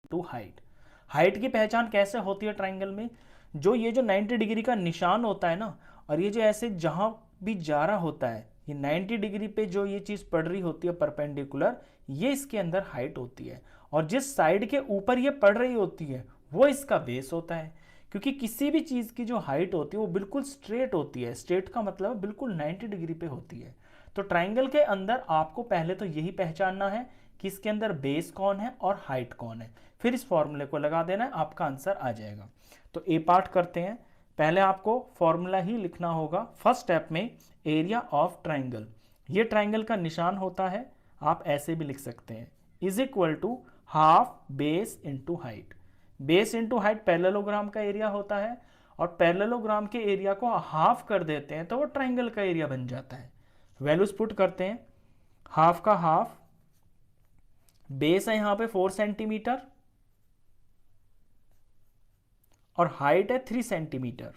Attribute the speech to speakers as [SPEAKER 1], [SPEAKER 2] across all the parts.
[SPEAKER 1] Into height. Height की पहचान कैसे होती है ट्राइंगल में, जो ये जो 90 डिग्री का निशान होता है ना, और ये जो ऐसे जहां भी जा रहा होता है, ये 90 डिग्री पे जो ये चीज पड़ रही होती है परपेंडिकुलर, ये इसके अंदर हाइट होती है। और जिस साइड के ऊपर ये पड़ रही होती है वो इसका बेस होता है। क्योंकि किसी भी चीज की जो हाइट होती है वो बिल्कुल स्ट्रेट होती है, स्ट्रेट का मतलब बिल्कुल 90 डिग्री पे होती है। तो ट्राइंगल के अंदर आपको पहले तो यही पहचानना है कि इसके अंदर बेस कौन है और हाइट कौन है, फिर इस फॉर्मूले को लगा देना है, आपका आंसर आ जाएगा। तो ए पार्ट करते हैं। पहले आपको फॉर्मूला ही लिखना होगा। फर्स्ट स्टेप में एरिया ऑफ ट्राइंगल, ये ट्राइंगल का निशान होता है, आप ऐसे भी लिख सकते हैं, is equal to half base into height. Base into height parallelogram का एरिया होता है, और पैरेललोग्राम के एरिया को हाफ कर देते हैं तो वो ट्राइंगल का एरिया बन जाता है। वैल्यूज पुट करते हैं। हाफ का हाफ, बेस है यहां पे 4 सेंटीमीटर और हाइट है 3 सेंटीमीटर।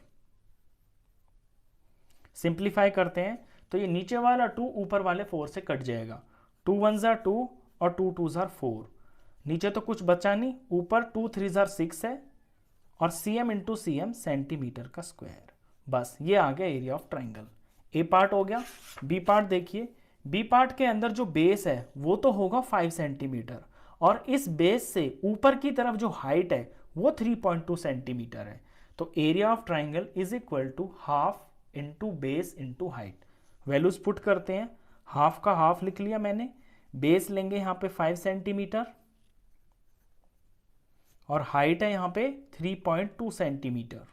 [SPEAKER 1] सिंप्लीफाई करते हैं तो ये नीचे वाला 2 ऊपर वाले 4 से कट जाएगा। 2 1 जार 2 और 2 2 जार 4। नीचे तो कुछ बचा नहीं, ऊपर 2 3 जार 6 है, और cm इंटू cm सेंटीमीटर का स्क्वायर। बस ये आ गया area of triangle. A part हो गया। बी पार्ट देखिए। बी पार्ट के अंदर जो बेस है वो तो होगा 5 सेंटीमीटर, और इस बेस से ऊपर की तरफ जो हाइट है वो 3.2 सेंटीमीटर है। तो area of triangle is equal to half into base into height. Values put करते हैं। हाफ का हाफ लिख लिया मैंने, बेस लेंगे यहां पे 5 सेंटीमीटर और हाइट है यहां पे 3.2 सेंटीमीटर।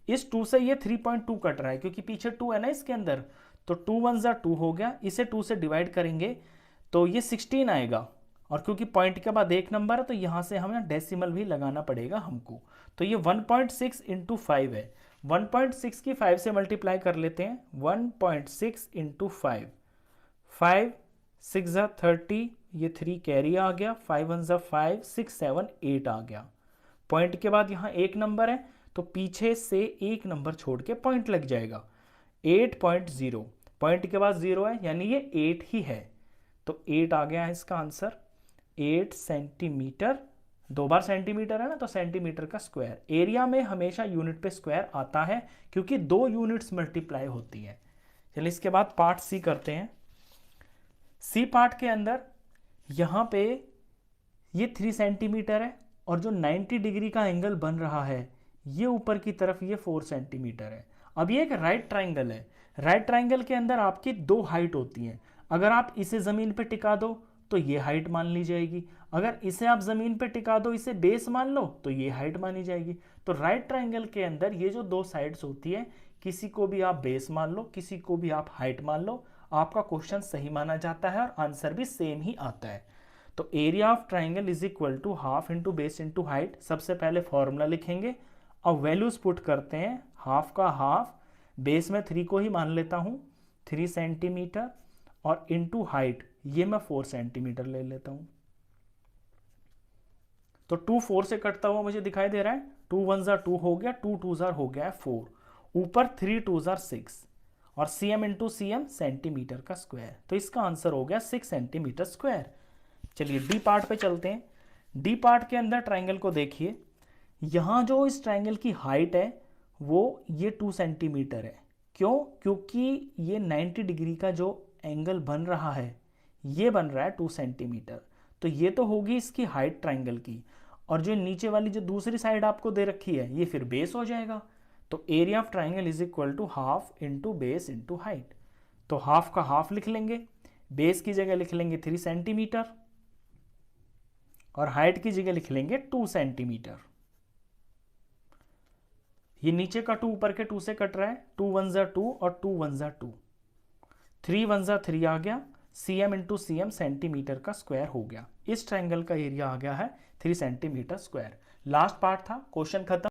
[SPEAKER 1] इस 2 से ये 3.2 कट रहा है क्योंकि पीछे 2 है ना इसके अंदर, तो 2 1 जार 2 हो गया। इसे 2 से डिवाइड करेंगे तो ये 16 आएगा, और क्योंकि पॉइंट के बाद एक नंबर है तो यहां से हमें डेसिमल भी लगाना पड़ेगा हमको। तो ये 1.6 इंटू 5 है। 1.6 की 5 से मल्टीप्लाई कर लेते हैं। 1.6 इंटू 5, 5 6 ज़ा 30, ये 3 कैरी आ गया, 5 1 ज़ा 5, 6 7 8 आ गया। पॉइंट के बाद यहाँ एक नंबर है तो पीछे से एक नंबर छोड़ के पॉइंट लग जाएगा। 8.0, पॉइंट के बाद 0 है यानी ये 8 ही है, तो 8 आ गया है इसका आंसर। 8 सेंटीमीटर, 2 बार सेंटीमीटर है ना तो सेंटीमीटर का स्क्वायर। एरिया में हमेशा यूनिट पे स्क्वायर आता है क्योंकि 2 यूनिट्स मल्टीप्लाई होती है। चलिए इसके बाद पार्ट सी करते हैं। सी पार्ट के अंदर यहां पे ये 3 सेंटीमीटर है, और जो 90 डिग्री का एंगल बन रहा है ये ऊपर की तरफ ये 4 सेंटीमीटर है। अब ये एक राइट ट्राइंगल है। राइट ट्राइंगल के अंदर आपकी 2 हाइट होती हैं। अगर आप इसे जमीन पे टिका दो तो ये हाइट मान ली जाएगी, अगर इसे आप जमीन पे टिका दो, इसे बेस मान लो तो ये हाइट मानी जाएगी। तो राइट ट्राइंगल के अंदर ये जो 2 साइड्स होती है, किसी को भी आप बेस मान लो, किसी को भी आप हाइट मान लो, आपका क्वेश्चन सही माना जाता है और आंसर भी सेम ही आता है। तो area of triangle is equal to half into base into height. सबसे पहले फॉर्मूला लिखेंगे, अब वैल्यूज पुट करते हैं। हाफ का हाफ, बेस में 3 को ही मान लेता हूं, 3 सेंटीमीटर, और इंटू हाइट ये मैं 4 सेंटीमीटर ले लेता हूं। तो 2 4 से कटता हुआ मुझे दिखाई दे रहा है। 2 1 जार 2 हो गया, 2 2 जार हो गया 4, ऊपर 3 2 जार 6, और cm इंटू cm सेंटीमीटर का स्क्वायर। तो इसका आंसर हो गया 6 सेंटीमीटर स्क्वायर। चलिए डी पार्ट पे चलते हैं। डी पार्ट के अंदर ट्राइंगल को देखिए। यहां जो इस ट्राइंगल की हाइट है वो ये 2 सेंटीमीटर है। क्यों? क्योंकि ये 90 डिग्री का जो एंगल बन रहा है ये बन रहा है 2 सेंटीमीटर, तो ये तो होगी इसकी हाइट ट्राइंगल की। और जो नीचे वाली जो दूसरी साइड आपको दे रखी है ये फिर बेस हो जाएगा। तो area of triangle is equal to half into base into height. तो हाफ का हाफ लिख लेंगे, बेस की जगह लिख लेंगे 3 सेंटीमीटर, और हाइट की जगह लिख लेंगे 2 सेंटीमीटर। ये नीचे का 2 ऊपर के 2 से कट रहा है। 2 1 ज़ा 2 और 2 1 ज़ा 2, 3 1 ज़ा 3 आ गया। cm इंटू cm सेंटीमीटर का स्क्वायर हो गया। इस ट्राइंगल का एरिया आ गया है 3 सेंटीमीटर स्क्वायर। लास्ट पार्ट था, क्वेश्चन खत्म।